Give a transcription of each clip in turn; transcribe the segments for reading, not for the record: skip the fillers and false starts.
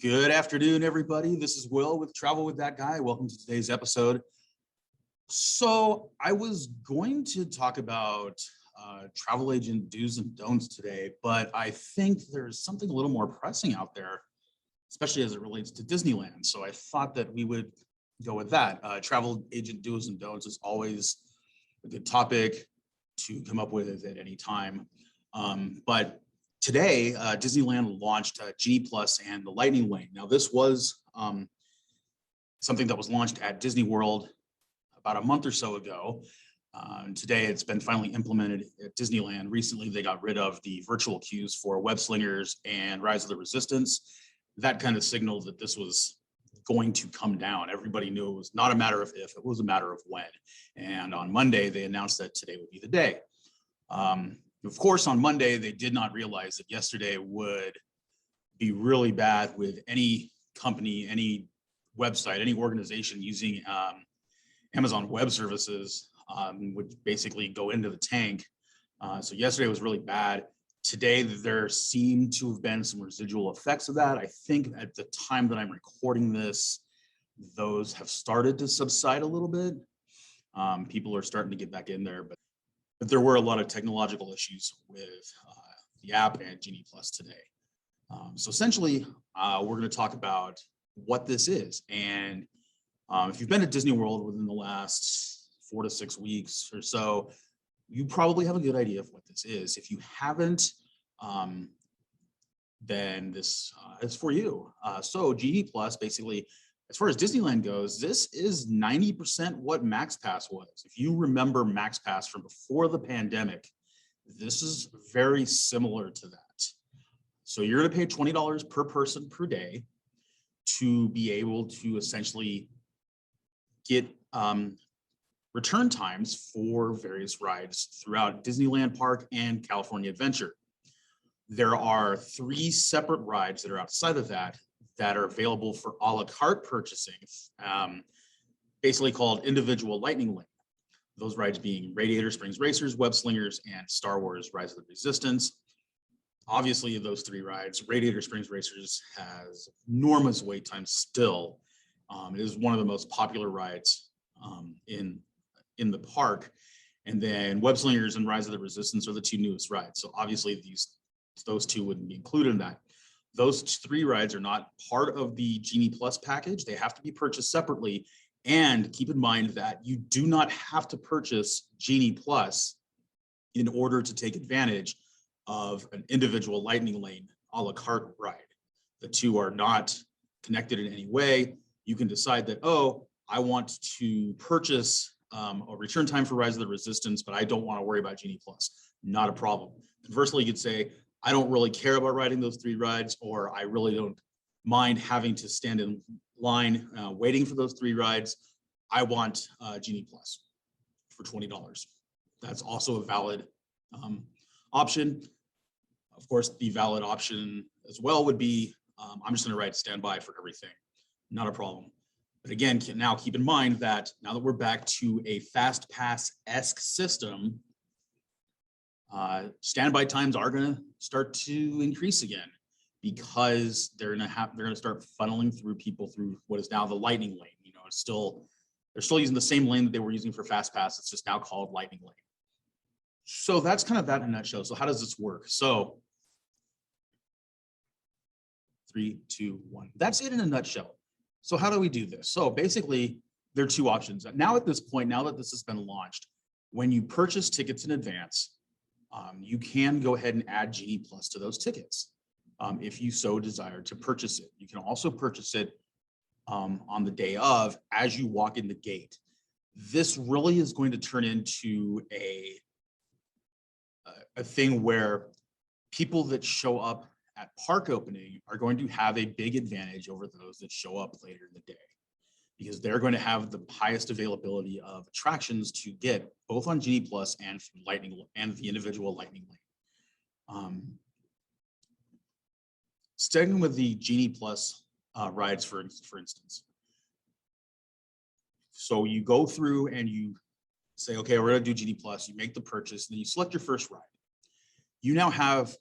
Good afternoon, everybody. This is Will with Travel with That Guy. Welcome to today's episode. So I was going to talk about travel agent do's and don'ts today, but I think there's something a little more pressing out there, especially as it relates to Disneyland. So I thought that we would go with that. Travel agent do's and don'ts is always a good topic to come up with at any time. But today, Disneyland launched Genie Plus and the Lightning Lane. Now, this was something that was launched at Disney World about a month or so ago. Today, it's been finally implemented at Disneyland. Recently, they got rid of the virtual queues for Web Slingers and Rise of the Resistance. That kind of signaled that this was going to come down. Everybody knew it was not a matter of if, it was a matter of when. And on Monday, they announced that today would be the day. Of course, on Monday, they did not realize that yesterday would be really bad with any company, any website, any organization using Amazon Web Services would basically go into the tank. So yesterday was really bad. Today, there seemed to have been some residual effects of that. I think at the time that I'm recording this, those have started to subside a little bit. People are starting to get back in there, but there were a lot of technological issues with the app and Genie Plus today. So essentially, we're going to talk about what this is. And if you've been to Disney World within the last 4 to 6 weeks or so, you probably have a good idea of what this is. If you haven't, then this is for you. So Genie Plus, basically, as far as Disneyland goes, this is 90% what MaxPass was. If you remember MaxPass from before the pandemic, this is very similar to that. So you're going to pay $20 per person per day to be able to essentially get return times for various rides throughout Disneyland Park and California Adventure. There are 3 separate rides that are outside of that are available for a la carte purchasing, basically called individual Lightning Lane. Those rides being Radiator Springs Racers, Web Slingers, and Star Wars Rise of the Resistance. Obviously, of those 3 rides, Radiator Springs Racers has enormous wait times still. It is one of the most popular rides in the park. And then Web Slingers and Rise of the Resistance are the 2 newest rides. So obviously those 2 wouldn't be included in that. Those 3 rides are not part of the Genie Plus package. They have to be purchased separately. And keep in mind that you do not have to purchase Genie Plus in order to take advantage of an individual Lightning Lane a la carte ride. The 2 are not connected in any way. You can decide that, oh, I want to purchase a return time for Rise of the Resistance, but I don't want to worry about Genie Plus. Not a problem. Conversely, you could say, I don't really care about riding those 3 rides, or I really don't mind having to stand in line waiting for those 3 rides. I want Genie Plus for $20. That's also a valid option. Of course, the valid option as well would be, I'm just going to ride standby for everything. Not a problem. But again, now keep in mind that now that we're back to a Fast Pass-esque system, standby times are going to start to increase again because they're going to start funneling through people through what is now the Lightning Lane. You know, they're still using the same lane that they were using for Fast Pass. It's just now called Lightning Lane. So that's kind of that in a nutshell. So how does this work? So 3, 2, 1. That's it in a nutshell. So how do we do this? So basically, there are 2 options. Now at this point, now that this has been launched, when you purchase tickets in advance, you can go ahead and add Genie Plus to those tickets if you so desire to purchase it. You can also purchase it on the day of as you walk in the gate. This really is going to turn into a thing where people that show up at park opening are going to have a big advantage over those that show up later in the day, because they're going to have the highest availability of attractions to get both on Genie Plus and Lightning and the individual Lightning Lane. Sticking with the Genie Plus rides, for instance. So you go through and you say, okay, we're going to do Genie Plus. You make the purchase, and then you select your first ride. You now have,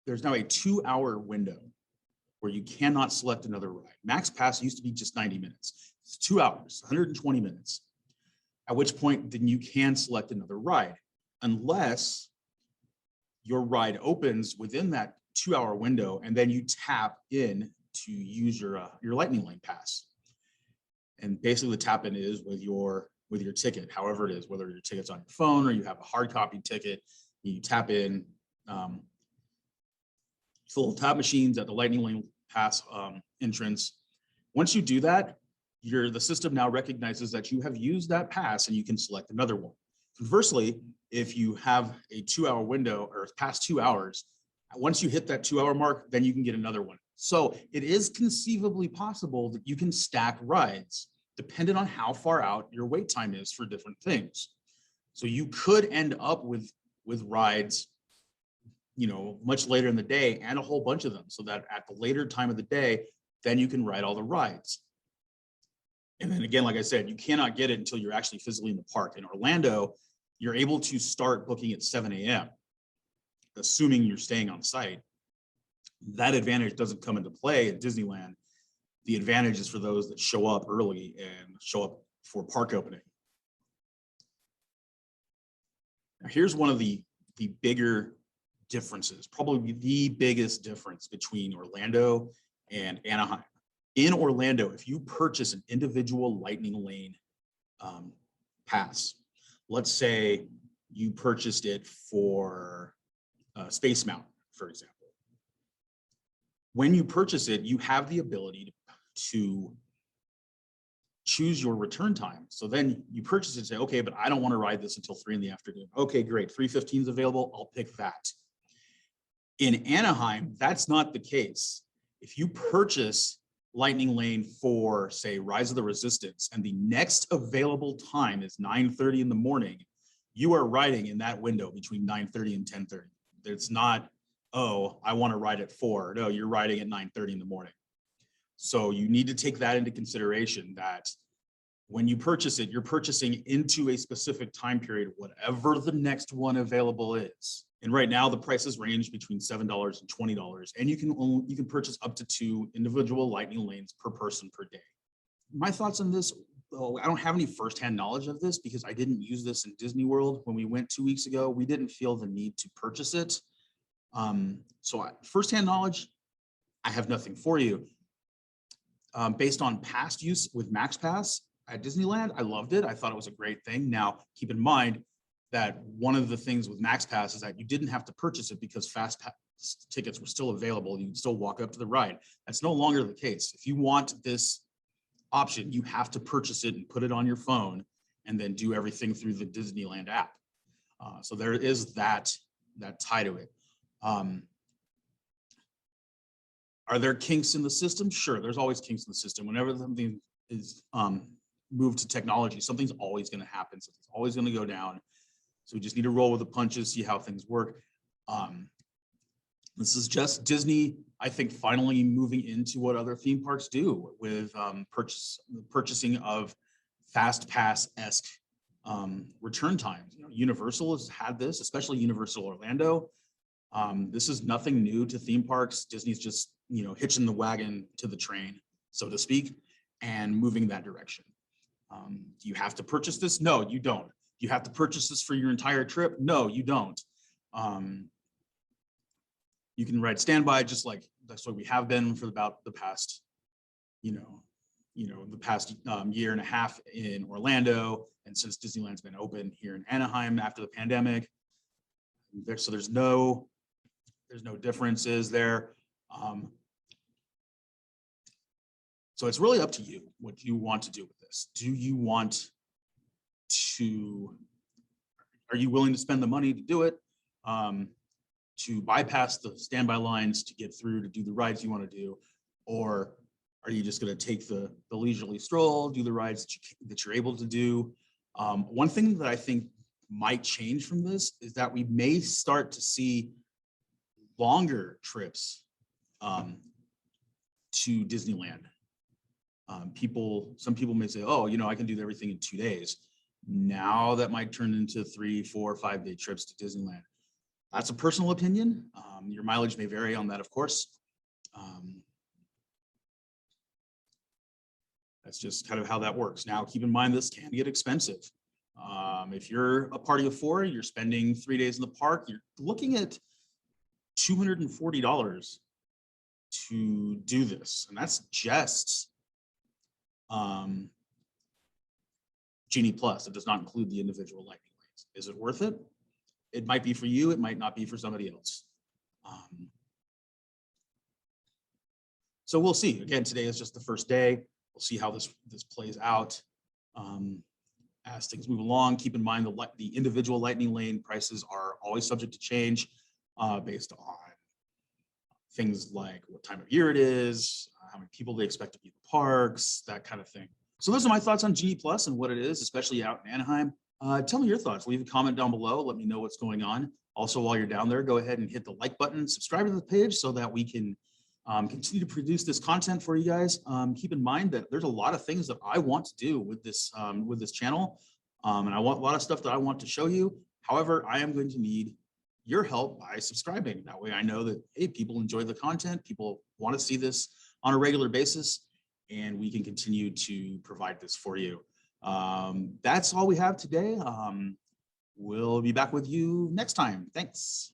there's now a 2-hour window where you cannot select another ride. Max Pass used to be just 90 minutes. It's 2 hours, 120 minutes, at which point then you can select another ride, unless your ride opens within that 2-hour window and then you tap in to use your Lightning Lane pass. And basically the tap in is with your ticket, however it is, whether your ticket's on your phone or you have a hard copy ticket, you tap in. It's little tap machines at the Lightning Lane pass entrance. Once you do that, the system now recognizes that you have used that pass and you can select another one. Conversely, if you have a 2-hour window or past 2 hours, once you hit that 2-hour mark, then you can get another one. So it is conceivably possible that you can stack rides depending on how far out your wait time is for different things. So you could end up with rides, much later in the day and a whole bunch of them, so that at the later time of the day, then you can ride all the rides. And then again, like I said, you cannot get it until you're actually physically in the park. In Orlando, you're able to start booking at 7 a.m., assuming you're staying on site. That advantage doesn't come into play at Disneyland. The advantage is for those that show up early and show up for park opening. Now, here's one of the bigger differences, probably the biggest difference between Orlando and Anaheim. In Orlando, if you purchase an individual Lightning Lane pass, let's say you purchased it for Space Mountain, for example. When you purchase it, you have the ability to choose your return time. So then you purchase it and say, okay, but I don't want to ride this until 3 in the afternoon. Okay, great, 3:15 is available, I'll pick that. In Anaheim, that's not the case. If you purchase Lightning Lane for, say, Rise of the Resistance, and the next available time is 9:30 in the morning, you are riding in that window between 9:30 and 10:30. It's not, oh, I want to ride at 4. No, you're riding at 9:30 in the morning. So you need to take that into consideration, that when you purchase it, you're purchasing into a specific time period, whatever the next one available is. And right now the prices range between $7 and $20, and you can purchase up to 2 individual Lightning Lanes per person per day. My thoughts on this, I don't have any firsthand knowledge of this because I didn't use this in Disney World. When we went 2 weeks ago, we didn't feel the need to purchase it. Firsthand knowledge, I have nothing for you. Based on past use with Max Pass at Disneyland, I loved it. I thought it was a great thing. Now, keep in mind that one of the things with Max Pass is that you didn't have to purchase it because Fast Pass tickets were still available. You can still walk up to the ride. That's no longer the case. If you want this option, you have to purchase it and put it on your phone and then do everything through the Disneyland app. So there is that tie to it. Are there kinks in the system? Sure, there's always kinks in the system. Whenever something is moved to technology, something's always going to happen. Something's always going to go down. So we just need to roll with the punches, see how things work. This is just Disney, I think, finally moving into what other theme parks do with purchasing of Fast Pass-esque return times. Universal has had this, especially Universal Orlando. This is nothing new to theme parks. Disney's just, hitching the wagon to the train, so to speak, and moving that direction. Do you have to purchase this? No, you don't. Do you have to purchase this for your entire trip? No, you don't. You can ride standby, just like that's what we have been for about the past, the past year and a half in Orlando, and since Disneyland's been open here in Anaheim after the pandemic. So there's no differences there. So it's really up to you what you want to do with this. Are you willing to spend the money to do it? To bypass the standby lines to get through to do the rides you want to do? Or are you just going to take the leisurely stroll, do the rides that you're able to do? One thing that I think might change from this is that we may start to see longer trips to Disneyland. Some people may say, oh, I can do everything in 2 days. Now that might turn into 3, 4, 5 day trips to Disneyland. That's a personal opinion. Your mileage may vary on that, of course. That's just kind of how that works. Now, keep in mind, this can get expensive. If you're a party of 4, you're spending 3 days in the park, you're looking at $240 to do this. And that's just Genie Plus. It does not include the individual lightning lanes. Is it worth it? It might be for you. It might not be for somebody else. So we'll see. Again, today is just the first day. We'll see how this plays out. As things move along, keep in mind the individual lightning lane prices are always subject to change based on things like what time of year it is, how many people they expect to be in the parks, that kind of thing. So those are my thoughts on Genie Plus and what it is, especially out in Anaheim. Tell me your thoughts. Leave a comment down below. Let me know what's going on. Also, while you're down there, go ahead and hit the like button, subscribe to the page so that we can continue to produce this content for you guys. Keep in mind that there's a lot of things that I want to do with this channel, and I want a lot of stuff that I want to show you. However, I am going to need your help by subscribing. That way I know that, hey, people enjoy the content, people want to see this on a regular basis, and we can continue to provide this for you. That's all we have today. We'll be back with you next time. Thanks.